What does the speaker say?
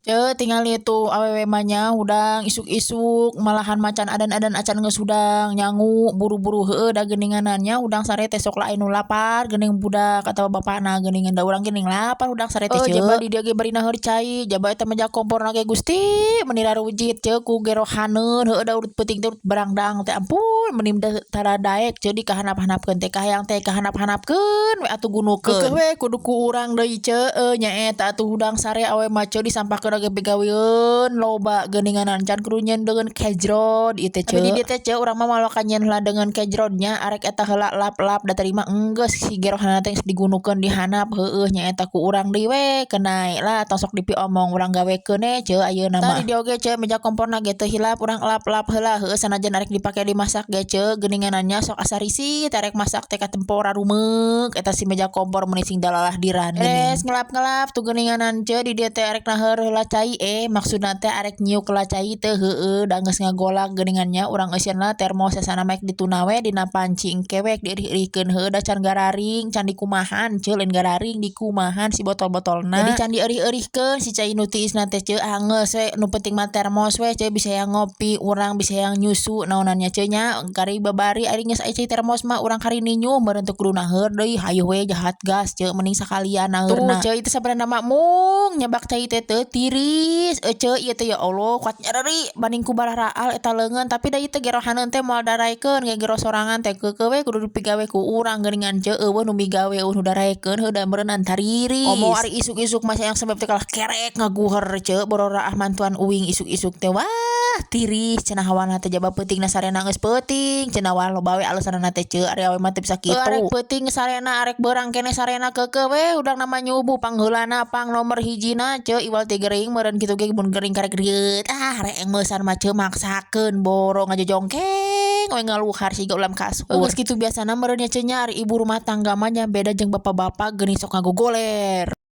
Tinggal itu awewe mah nya hudang isuk-isuk malahan macan adan-adan acan geus hudang nyangu buru-buru heueuh da geuninganannya hudang sare teh sok lain nu lapar geuning budak atawa bapana geuningan da urang geuning lapar hudang sare teh jaba di dieu ge bari naheur cai jaba eta meja komporna ge Gusti meuni rarujit ku ge rohaneun heueuh da urut peuting teh urut barangdang teh ampun meuni tara daek di kahanap-hanapkeun teh kahayang teh kahanap-hanapkeun we atuh gunukeun keukeuh we kudu ku urang deui nyaeta atuh hudang sare awewe mah disampahkeun lagi begaweun loba geuninganan can kudu nyeun kejrod ieu teh tapi di dieu teh urang mah mawa kanyen heula dengan kejrodnya arek eta heula lap-lap da terima enggeus si gerohana teh digunukeun dihanap heueuh nyaeta ku urang deui we kenai lah tong sok dipi omong urang gawekeun ayeuna mah di dieu oge meja komporna ge teu hilap urang lap-lap heula heueuh sanajan arek dipake dimasak ge geuninganannya sok asa risit arek masak teh katempo rarumeug eta si meja kompor meuni sing dalalah diran beres ngelap-ngelap tu geuninganan di dieu teh arek naheur heula cai maksudna teh arek nyiuk heula cai teh heueuh da geus ngagolak geuningannya urang euseun lah termos sasana maek dituna we dina panci engkewek diirih-irihkeun heueuh da can gararing can dikumahan lain gararing dikumahan si botol-botolna jadi can dieurih-eurihkeun si cai nu tiisna teh angeus we nu penting mah termos we bisa yang ngopi urang bisa yang nyusu naonannya nya kari babari ari geus aya cai termos mah urang kari ninyuh meureun teu kudu naheur deui hayuh we jahat gas mending sakalian naheurna tuh itu sabarana mak mung nyabak cai teh teu tiris ieu teh ya Allah kuat nyareri banding ku bararaal eta leungeun tapi da ieu teh gerohaneun teh moal daraekeun ge gero sorangan teh keukeuh we kudu dipigawe ku urang geuningan eueuh nu migawe nu daraekeun heueuh da meureunnan tariris omo ari isuk-isuk mah yang sebab teh kalah kerek ngaguher borora mantuan uwing isuk-isuk teh wah tiris cenah hawana teh jaba peutingna sarena geus peuting cenah wah loba we alesanna teh ari awewe mah teu bisa kitu arek peuting sarena arek beurang keneh sarena keukeuh we udang nama nyubuh pangheulana pang nomor hijina iwal teh gering meureun kitu ge mun gering karek rieut rek engeusan mah maksakeun boro ngajojongkeng we ngaluhar siga ulam kasur geus kitu biasana meureun nya ari ibu rumah tangga mah nya beda jeung bapak-bapak geuning sok ngagogoler.